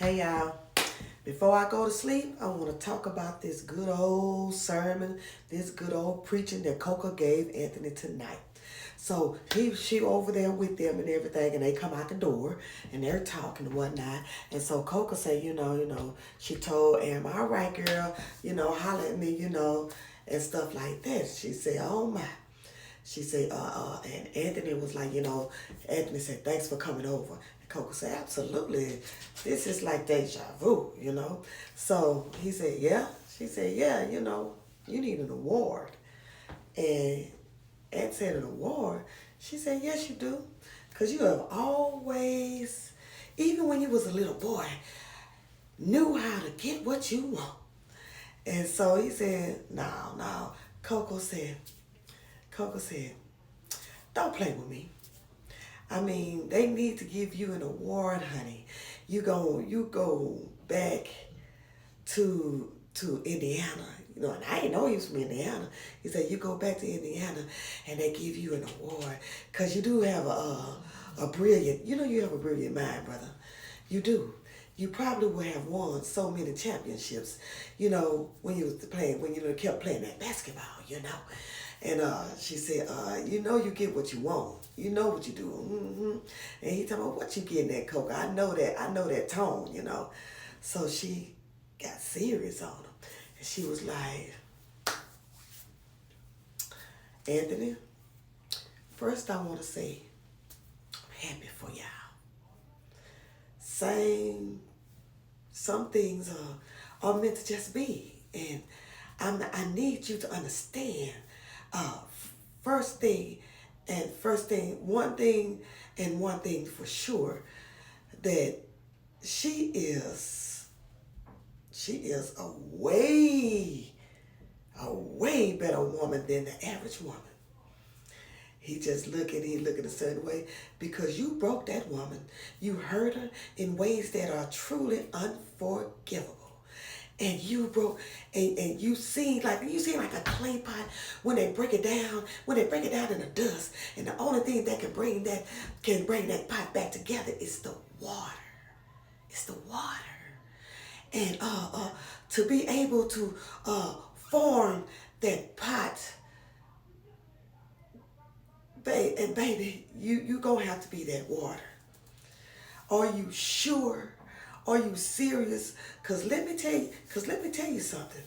Hey y'all, before I go to sleep, I want to talk about this good old sermon, this good old preaching that Coco gave Anthony tonight. So she over there with them and everything, and they come out the door and they're talking and whatnot. And so Coco said, she told Am, all right, girl, holler at me, and stuff like that. She said, oh my. She said, and Anthony was like, Anthony said, thanks for coming over. And Coco said, absolutely. This is. Like deja vu. So he said, yeah. She said, yeah, you need an award. And Aunt said, an award? She said, yes, you do. Because you have always, even when you was a little boy, knew how to get what you want. And so he said, no, no. Coco said, don't play with me. I mean, they need to give you an award, honey. You go back to Indiana. And I didn't know he was from Indiana. He said, you go back to Indiana and they give you an award. Because you do have a brilliant, you have a brilliant mind, brother. You do. You probably would have won so many championships, when you was playing, when you kept playing that basketball. And she said, you get what you want. You know what you do. And he told me, what you getting at, Coco? I know that tone. So she got serious on him. And she was like, Anthony, first I want to say, I'm happy for y'all. Some things are meant to just be. And I need you to understand, uh, first thing, one thing, and one thing for sure, that she is, she is a way better woman than the average woman. He looking a certain way because you broke that woman. You hurt her in ways that are truly unforgivable. And you broke, and you seem like a clay pot when they break it down in the dust. And the only thing that can bring that pot back together is the water. It's the water. And to be able to form that pot, baby, you gonna have to be that water. Are you sure? Are you serious? Cause let me tell you something.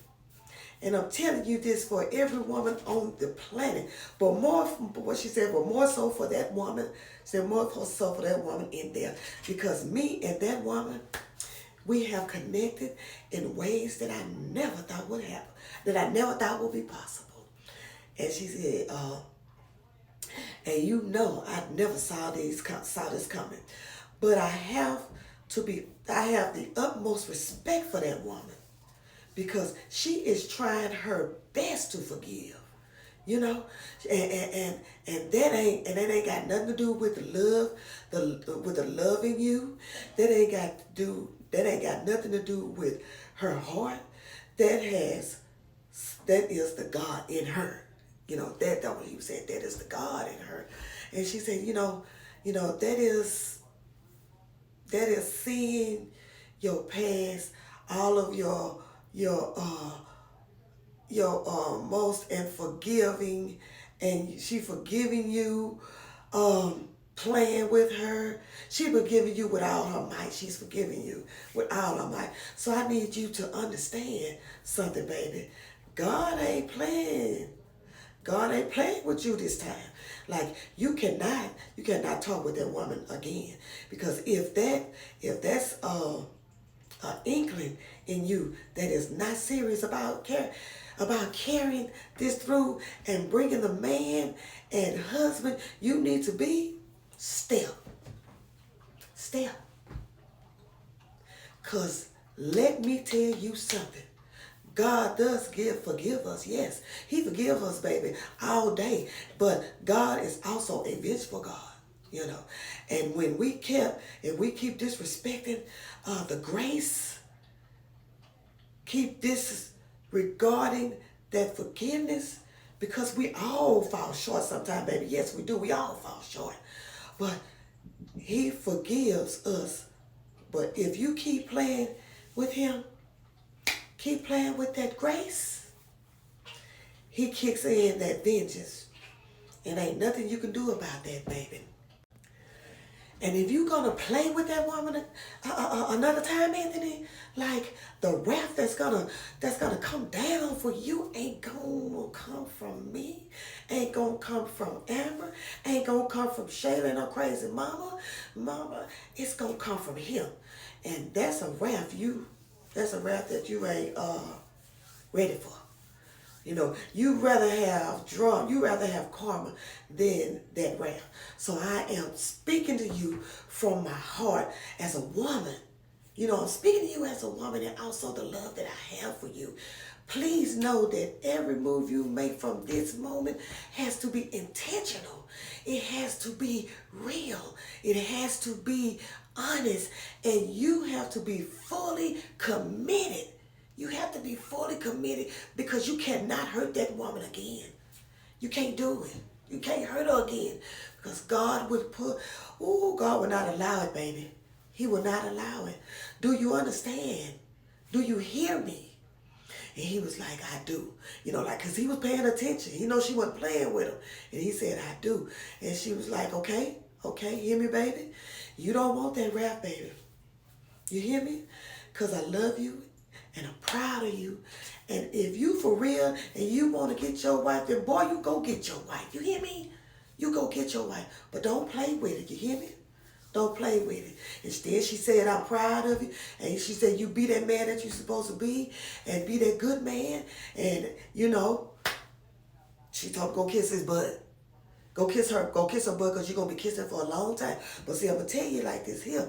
And I'm telling you this for every woman on the planet, but more, what she said, but more so for that woman. She said more so for that woman in there, because me and that woman, we have connected in ways that I never thought would happen, that I never thought would be possible. And she said, and I never saw this coming, but I have the utmost respect for that woman because she is trying her best to forgive, you know, and that ain't got nothing to do with the love, with the love in you. That ain't got nothing to do with her heart. That has that is the God in her. That what he said, that is the God in her. And she said, that is seeing your past, all of your most, and forgiving, and she forgiving you, playing with her. She forgiving you with all her might. She's forgiving you with all her might. So I need you to understand something, baby. God ain't playing. God ain't playing with you this time. Like you cannot talk with that woman again, because if that's an inkling in you that is not serious about carrying this through and bringing the man and husband you need to be, step, step. Cause let me tell you something. God does forgive us. Yes, he forgives us, baby, all day. But God is also a vengeful God. And when we keep disrespecting the grace, keep disregarding that forgiveness, because we all fall short sometimes, baby. Yes, we do. We all fall short. But he forgives us But if you keep playing with him, keep playing with that grace, he kicks in that vengeance. And ain't nothing you can do about that, baby. And if you're gonna play with that woman another time, Anthony, like the wrath that's gonna come down for you ain't gonna come from me, ain't gonna come from Amber, ain't gonna come from Shayla and her crazy mama. It's gonna come from him, and that's a wrath that you ain't ready for. You know, you rather have karma than that wrath. So I am speaking to you from my heart as a woman. You know, I'm speaking to you as a woman and also the love that I have for you. Please know that every move you make from this moment has to be intentional. It has to be real. It has to be honest. And you have to be fully committed. You have to be fully committed because you cannot hurt that woman again. You can't do it. You can't hurt her again because God would not allow it, baby. He will not allow it. Do you understand? Do you hear me? And he was like, I do. You know, like, because he was paying attention. He knows she wasn't playing with him. And he said, I do. And she was like, okay, hear me, baby? You don't want that rap, baby. You hear me? Because I love you. And I'm proud of you. And if you for real and you want to get your wife, then boy, you go get your wife. You hear me? You go get your wife. But don't play with it. You hear me? Don't play with it. Instead, she said, I'm proud of you. And she said, you be that man that you're supposed to be. And be that good man. And, you know, she told him, go kiss his butt. Go kiss her butt because you're going to be kissing for a long time. But see, I'm going to tell you like this here.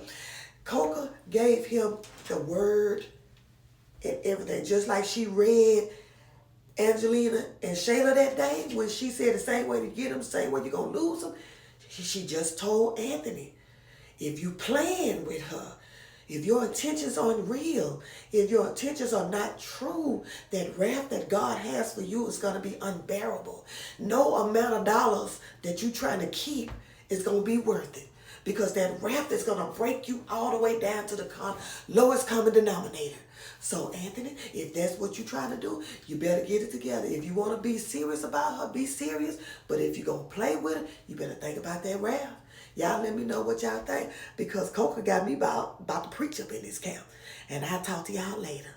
Coco gave him the word and everything. Just like she read Angelina and Shayla that day when she said the same way to get him, the same way you're going to lose him. She just told Anthony, if you playing with her, if your intentions aren't real, if your intentions are not true, that wrath that God has for you is going to be unbearable. No amount of dollars that you're trying to keep is going to be worth it. Because that wrath is going to break you all the way down to the lowest common denominator. So, Anthony, if that's what you're trying to do, you better get it together. If you want to be serious about her, be serious. But if you're going to play with her, you better think about that wrath. Y'all let me know what y'all think. Because Coco got me about to preach up in this camp. And I'll talk to y'all later.